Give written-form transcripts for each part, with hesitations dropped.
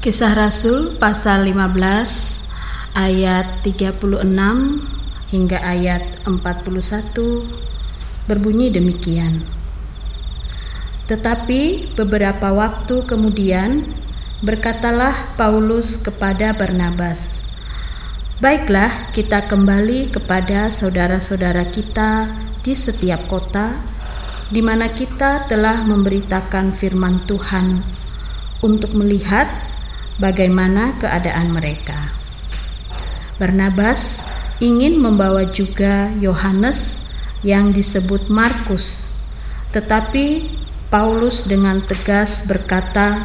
Kisah Rasul pasal 15 ayat 36 hingga ayat 41 berbunyi demikian. Tetapi beberapa waktu kemudian berkatalah Paulus kepada Barnabas, "Baiklah, kita kembali kepada saudara-saudara kita di setiap kota di mana kita telah memberitakan firman Tuhan untuk melihat bagaimana keadaan mereka." Barnabas ingin membawa juga Yohanes yang disebut Markus, tetapi Paulus dengan tegas berkata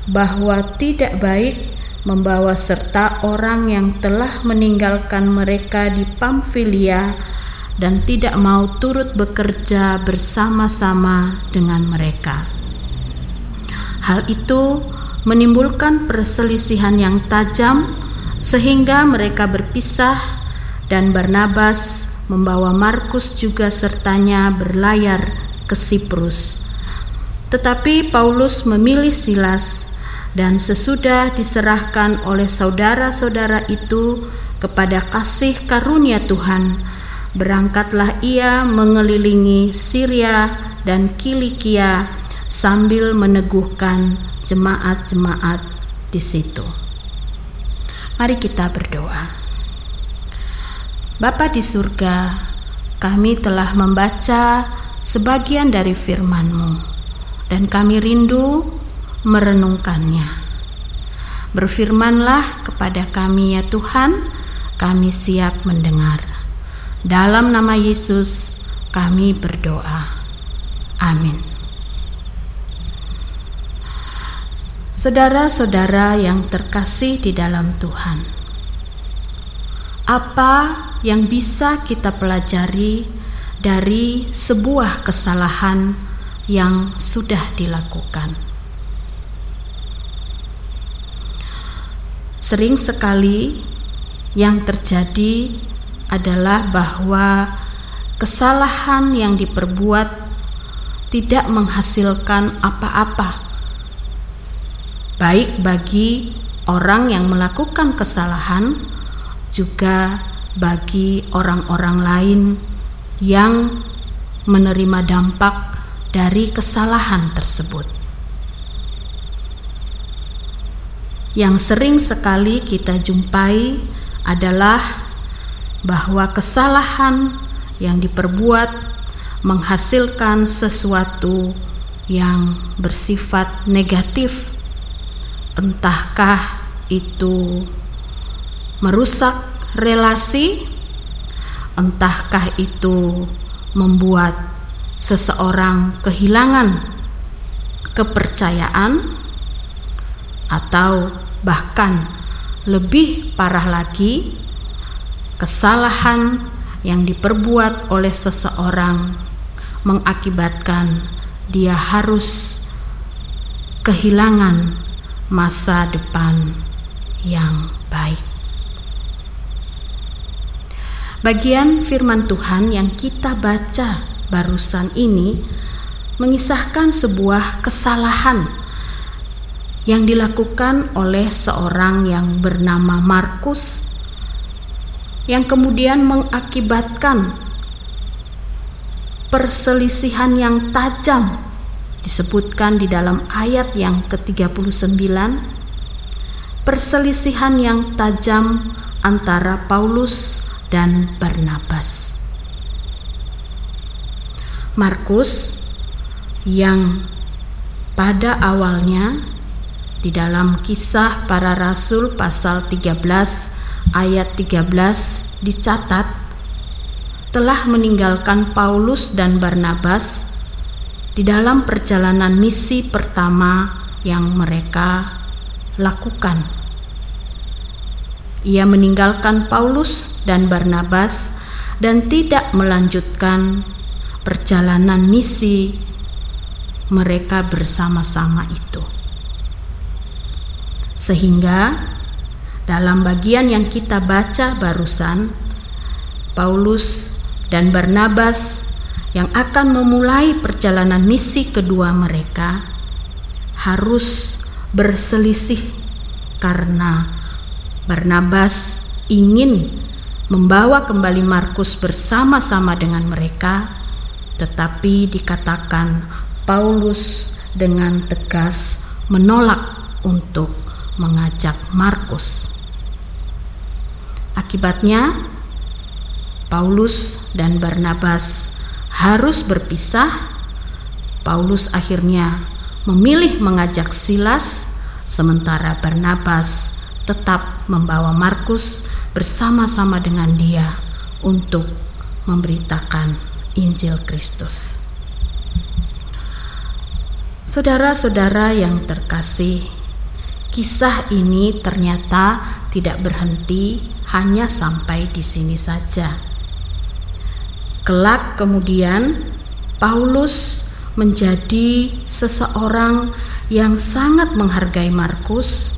bahwa tidak baik membawa serta orang yang telah meninggalkan mereka di Pamfilia dan tidak mau turut bekerja bersama-sama dengan mereka. Hal itu menimbulkan perselisihan yang tajam sehingga mereka berpisah, dan Barnabas membawa Markus juga sertanya berlayar ke Siprus. Tetapi Paulus memilih Silas, dan sesudah diserahkan oleh saudara-saudara itu kepada kasih karunia Tuhan, berangkatlah ia mengelilingi Syria dan Kilikia sambil meneguhkan jemaat-jemaat di situ. Mari kita berdoa. Bapa di surga, kami telah membaca sebagian dari firman-Mu dan kami rindu merenungkannya. Berfirmanlah kepada kami ya Tuhan, kami siap mendengar. Dalam nama Yesus kami berdoa. Amin. Saudara-saudara yang terkasih di dalam Tuhan, apa yang bisa kita pelajari dari sebuah kesalahan yang sudah dilakukan? Sering sekali yang terjadi adalah bahwa kesalahan yang diperbuat tidak menghasilkan apa-apa, baik bagi orang yang melakukan kesalahan, juga bagi orang-orang lain yang menerima dampak dari kesalahan tersebut. Yang sering sekali kita jumpai adalah bahwa kesalahan yang diperbuat menghasilkan sesuatu yang bersifat negatif. Entahkah itu merusak relasi, entahkah itu membuat seseorang kehilangan kepercayaan, atau bahkan lebih parah lagi, kesalahan yang diperbuat oleh seseorang mengakibatkan dia harus kehilangan masa depan yang baik. Bagian firman Tuhan yang kita baca barusan ini mengisahkan sebuah kesalahan yang dilakukan oleh seorang yang bernama Markus, yang kemudian mengakibatkan perselisihan yang tajam. Disebutkan di dalam ayat yang ke-39, perselisihan yang tajam antara Paulus dan Barnabas. Markus yang pada awalnya di dalam Kisah Para Rasul pasal 13 ayat 13 dicatat telah meninggalkan Paulus dan Barnabas di dalam perjalanan misi pertama yang mereka lakukan. Ia meninggalkan Paulus dan Barnabas dan tidak melanjutkan perjalanan misi mereka bersama-sama itu. Sehingga dalam bagian yang kita baca barusan, Paulus dan Barnabas yang akan memulai perjalanan misi kedua mereka harus berselisih karena Barnabas ingin membawa kembali Markus bersama-sama dengan mereka, tetapi dikatakan Paulus dengan tegas menolak untuk mengajak Markus. Akibatnya, Paulus dan Barnabas harus berpisah. Paulus akhirnya memilih mengajak Silas, sementara Barnabas tetap membawa Markus bersama-sama dengan dia untuk memberitakan Injil Kristus. Saudara-saudara yang terkasih, kisah ini ternyata tidak berhenti hanya sampai di sini saja. Kelak kemudian Paulus menjadi seseorang yang sangat menghargai Markus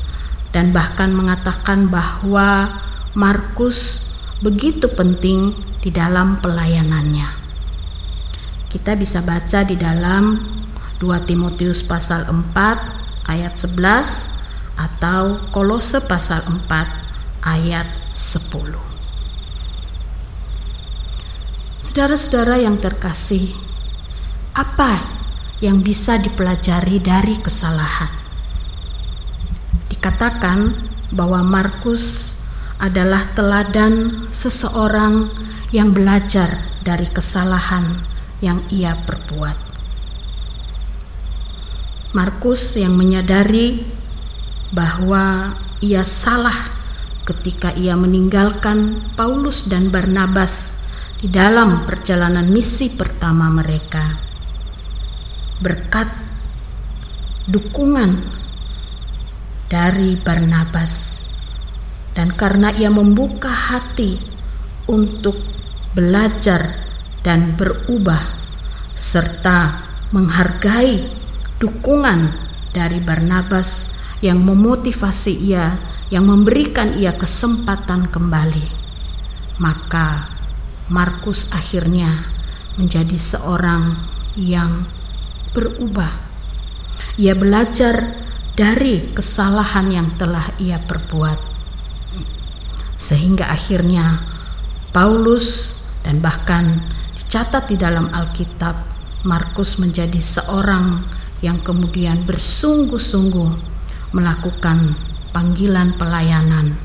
dan bahkan mengatakan bahwa Markus begitu penting di dalam pelayanannya. Kita bisa baca di dalam 2 Timotius pasal 4 ayat 11 atau Kolose pasal 4 ayat 10. Saudara-saudara yang terkasih, apa yang bisa dipelajari dari kesalahan? Dikatakan bahwa Markus adalah teladan seseorang yang belajar dari kesalahan yang ia perbuat. Markus yang menyadari bahwa ia salah ketika ia meninggalkan Paulus dan Barnabas di dalam perjalanan misi pertama mereka. Berkat dukungan dari Barnabas dan karena ia membuka hati untuk belajar dan berubah serta menghargai dukungan dari Barnabas yang memotivasi ia, yang memberikan ia kesempatan kembali, maka Markus akhirnya menjadi seorang yang berubah. Ia belajar dari kesalahan yang telah ia perbuat, sehingga akhirnya Paulus dan bahkan dicatat di dalam Alkitab, Markus menjadi seorang yang kemudian bersungguh-sungguh melakukan panggilan pelayanan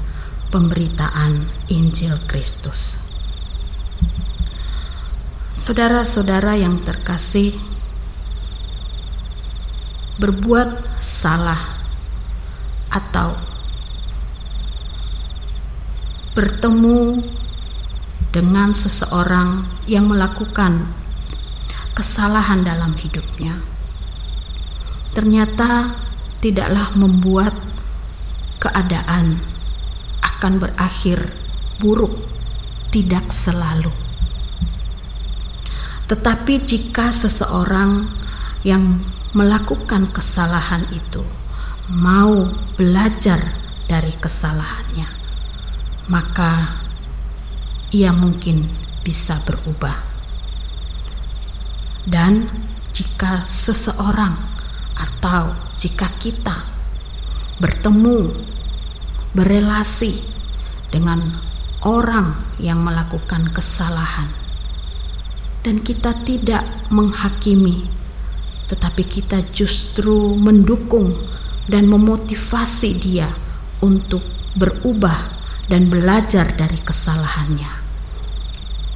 pemberitaan Injil Kristus. Saudara-saudara yang terkasih, berbuat salah atau bertemu dengan seseorang yang melakukan kesalahan dalam hidupnya ternyata tidaklah membuat keadaan akan berakhir buruk, tidak selalu. Tetapi jika seseorang yang melakukan kesalahan itu mau belajar dari kesalahannya, maka ia mungkin bisa berubah. Dan jika seseorang atau jika kita bertemu, berelasi dengan orang yang melakukan kesalahan dan kita tidak menghakimi, tetapi kita justru mendukung dan memotivasi dia untuk berubah dan belajar dari kesalahannya,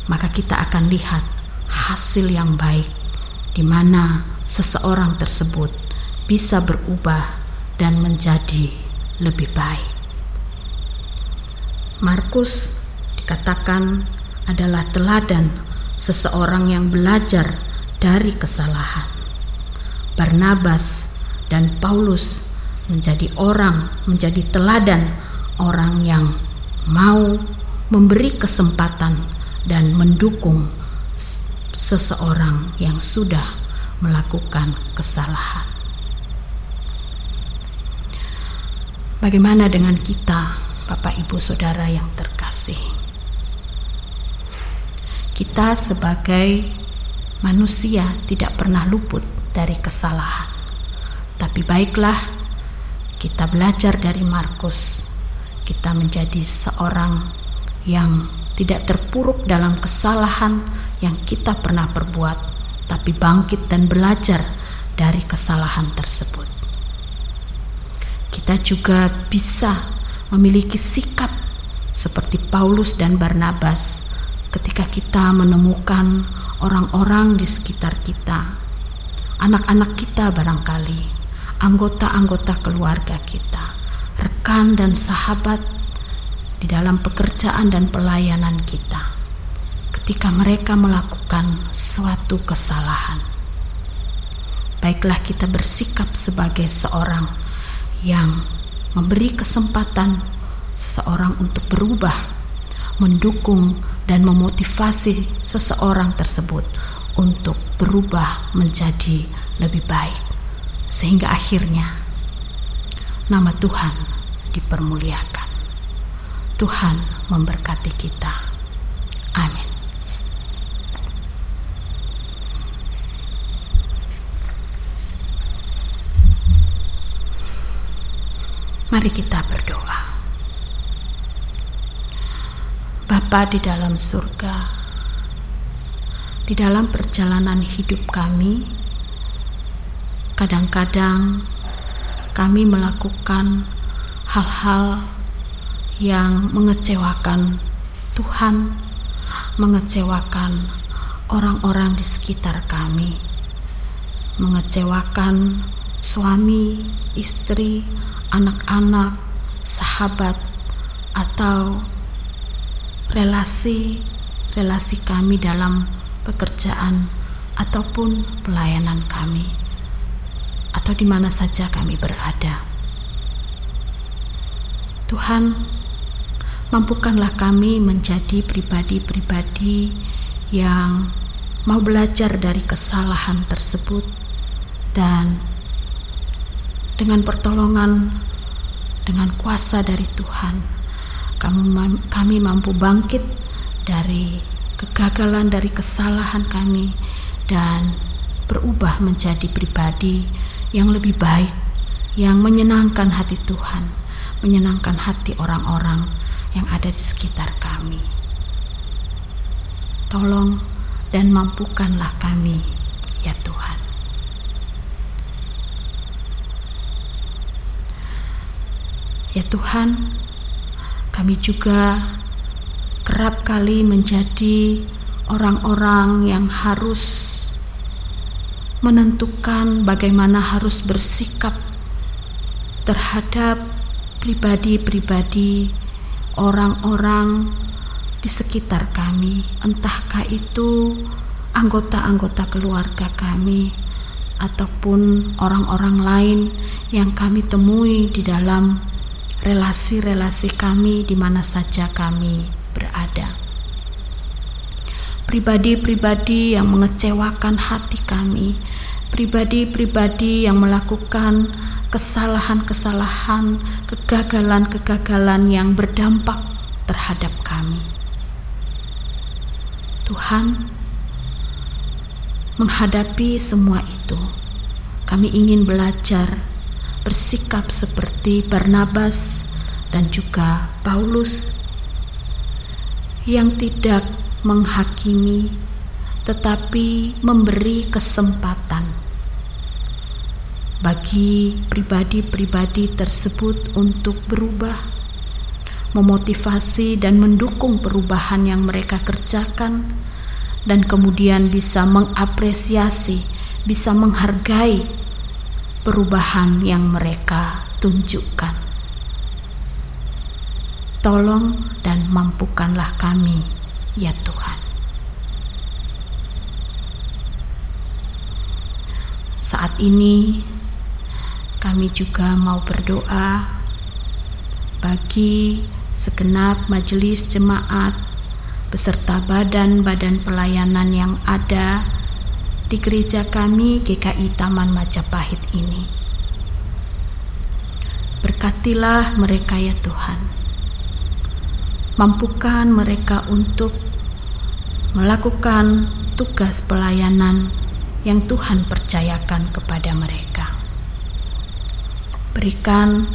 maka kita akan lihat hasil yang baik di mana seseorang tersebut bisa berubah dan menjadi lebih baik. Markus dikatakan adalah teladan seseorang yang belajar dari kesalahan. Barnabas dan Paulus menjadi teladan orang yang mau memberi kesempatan dan mendukung seseorang yang sudah melakukan kesalahan. Bagaimana dengan kita, Bapak Ibu Saudara yang terkasih? Kita sebagai manusia tidak pernah luput dari kesalahan. Tapi baiklah kita belajar dari Markus, kita menjadi seorang yang tidak terpuruk dalam kesalahan yang kita pernah perbuat, tapi bangkit dan belajar dari kesalahan tersebut. Kita juga bisa memiliki sikap seperti Paulus dan Barnabas ketika kita menemukan orang-orang di sekitar kita, anak-anak kita barangkali, anggota-anggota keluarga kita, rekan dan sahabat di dalam pekerjaan dan pelayanan kita, ketika mereka melakukan suatu kesalahan. Baiklah kita bersikap sebagai seorang yang memberi kesempatan seseorang untuk berubah, mendukung dan memotivasi seseorang tersebut untuk berubah menjadi lebih baik, sehingga akhirnya nama Tuhan dipermuliakan. Tuhan memberkati kita. Amin. Mari kita berdoa. Bapa di dalam surga, di dalam perjalanan hidup kami, kadang-kadang kami melakukan hal-hal yang mengecewakan Tuhan, mengecewakan orang-orang di sekitar kami, mengecewakan suami, istri, anak-anak, sahabat, atau relasi kami dalam pekerjaan ataupun pelayanan kami, atau di mana saja kami berada. Tuhan, mampukanlah kami menjadi pribadi-pribadi yang mau belajar dari kesalahan tersebut, dan dengan pertolongan, dengan kuasa dari Tuhan, kami mampu bangkit dari kegagalan, dari kesalahan kami, dan berubah menjadi pribadi yang lebih baik, yang menyenangkan hati Tuhan, menyenangkan hati orang-orang yang ada di sekitar kami. Tolong dan mampukanlah kami, ya Tuhan. Ya Tuhan, kami juga kerap kali menjadi orang-orang yang harus menentukan bagaimana harus bersikap terhadap pribadi-pribadi orang-orang di sekitar kami, entahkah itu anggota-anggota keluarga kami ataupun orang-orang lain yang kami temui di dalam relasi-relasi kami di mana saja kami berada. Pribadi-pribadi yang mengecewakan hati kami, pribadi-pribadi yang melakukan kesalahan-kesalahan, kegagalan-kegagalan yang berdampak terhadap kami. Tuhan, menghadapi semua itu, kami ingin belajar bersikap seperti Barnabas dan juga Paulus, yang tidak menghakimi tetapi memberi kesempatan bagi pribadi-pribadi tersebut untuk berubah, memotivasi dan mendukung perubahan yang mereka kerjakan, dan kemudian bisa mengapresiasi, bisa menghargai perubahan yang mereka tunjukkan. Tolong dan mampukanlah kami, ya Tuhan. Saat ini kami juga mau berdoa bagi segenap majelis jemaat beserta badan-badan pelayanan yang ada di gereja kami GKI Taman Majapahit ini. Berkatilah mereka ya Tuhan. Mampukan mereka untuk melakukan tugas pelayanan yang Tuhan percayakan kepada mereka. Berikan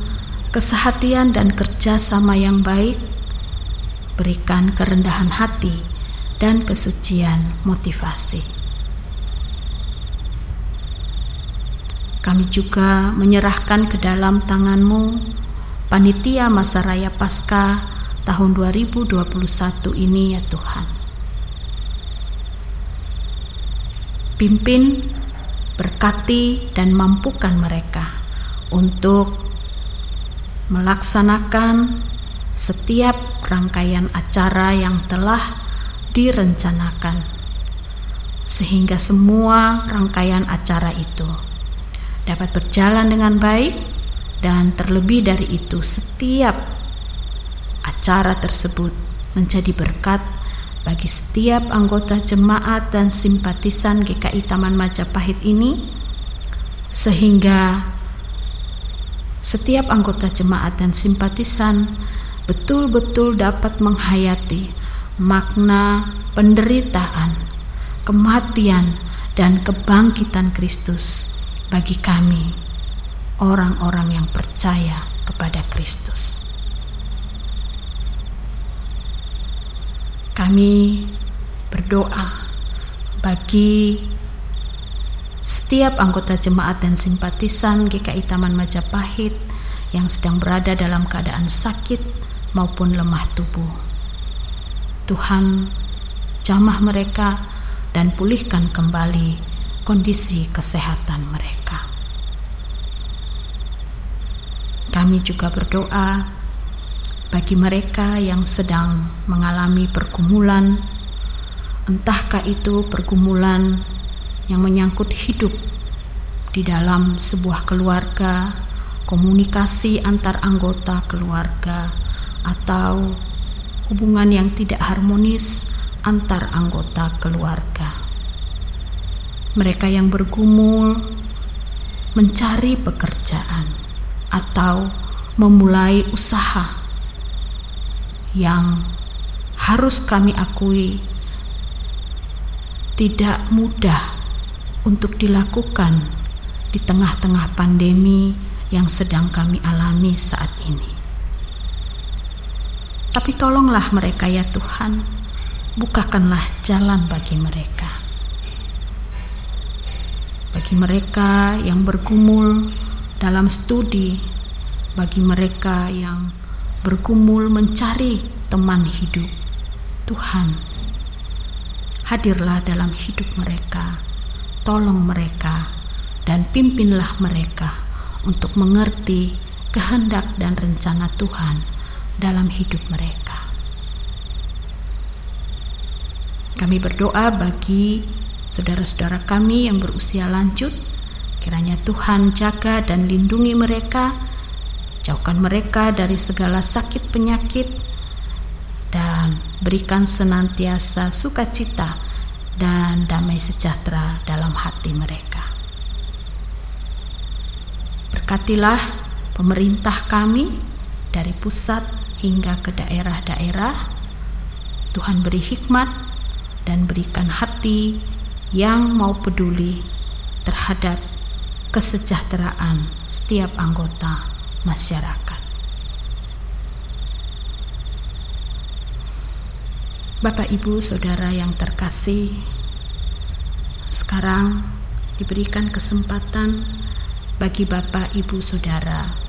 kesehatian dan kerjasama yang baik, berikan kerendahan hati dan kesucian motivasi. Kami juga menyerahkan ke dalam tangan-Mu panitia Masa Raya Paskah tahun 2021 ini ya Tuhan. Pimpin, berkati, dan mampukan mereka untuk melaksanakan setiap rangkaian acara yang telah direncanakan, sehingga semua rangkaian acara itu dapat berjalan dengan baik, dan terlebih dari itu setiap acara tersebut menjadi berkat bagi setiap anggota jemaat dan simpatisan GKI Taman Majapahit ini, sehingga setiap anggota jemaat dan simpatisan betul-betul dapat menghayati makna penderitaan, kematian, dan kebangkitan Kristus bagi kami, orang-orang yang percaya kepada Kristus. Kami berdoa bagi setiap anggota jemaat dan simpatisan GKI Taman Majapahit yang sedang berada dalam keadaan sakit maupun lemah tubuh. Tuhan, jamah mereka dan pulihkan kembali kondisi kesehatan mereka. Kami juga berdoa bagi mereka yang sedang mengalami pergumulan, entahkah itu pergumulan yang menyangkut hidup di dalam sebuah keluarga, komunikasi antar anggota keluarga, atau hubungan yang tidak harmonis antar anggota keluarga. Mereka yang bergumul mencari pekerjaan atau memulai usaha yang harus kami akui tidak mudah untuk dilakukan di tengah-tengah pandemi yang sedang kami alami saat ini. Tapi tolonglah mereka ya Tuhan, bukakanlah jalan bagi mereka. Bagi mereka yang bergumul dalam studi, bagi mereka yang bergumul mencari teman hidup, Tuhan, hadirlah dalam hidup mereka, tolong mereka, dan pimpinlah mereka untuk mengerti kehendak dan rencana Tuhan dalam hidup mereka. Kami berdoa bagi saudara-saudara kami yang berusia lanjut, kiranya Tuhan jaga dan lindungi mereka, jauhkan mereka dari segala sakit penyakit, dan berikan senantiasa sukacita dan damai sejahtera dalam hati mereka. Berkatilah pemerintah kami dari pusat hingga ke daerah-daerah. Tuhan beri hikmat dan berikan hati yang mau peduli terhadap kesejahteraan setiap anggota masyarakat. Bapak, Ibu, Saudara yang terkasih, sekarang diberikan kesempatan bagi Bapak, Ibu, Saudara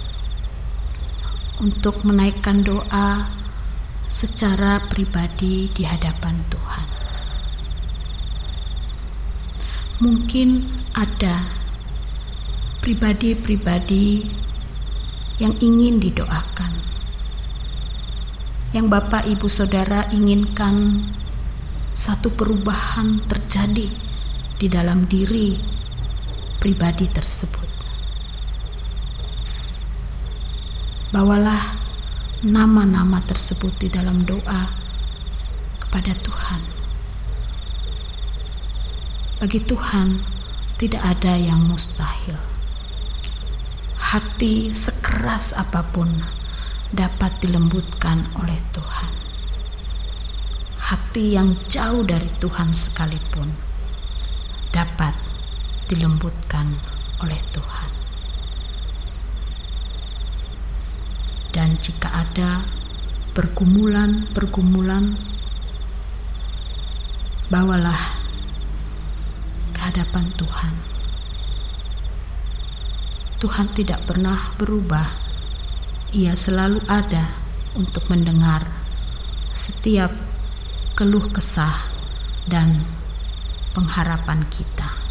untuk menaikkan doa secara pribadi di hadapan Tuhan. Mungkin ada pribadi-pribadi yang ingin didoakan, yang Bapak, Ibu, Saudara inginkan satu perubahan terjadi di dalam diri pribadi tersebut. Bawalah nama-nama tersebut di dalam doa kepada Tuhan. Bagi Tuhan tidak ada yang mustahil. Hati sekeras apapun dapat dilembutkan oleh Tuhan. Hati yang jauh dari Tuhan sekalipun dapat dilembutkan oleh Tuhan. Dan jika ada pergumulan, bawalah ke hadapan Tuhan. Tuhan tidak pernah berubah. Ia selalu ada untuk mendengar setiap keluh kesah dan pengharapan kita.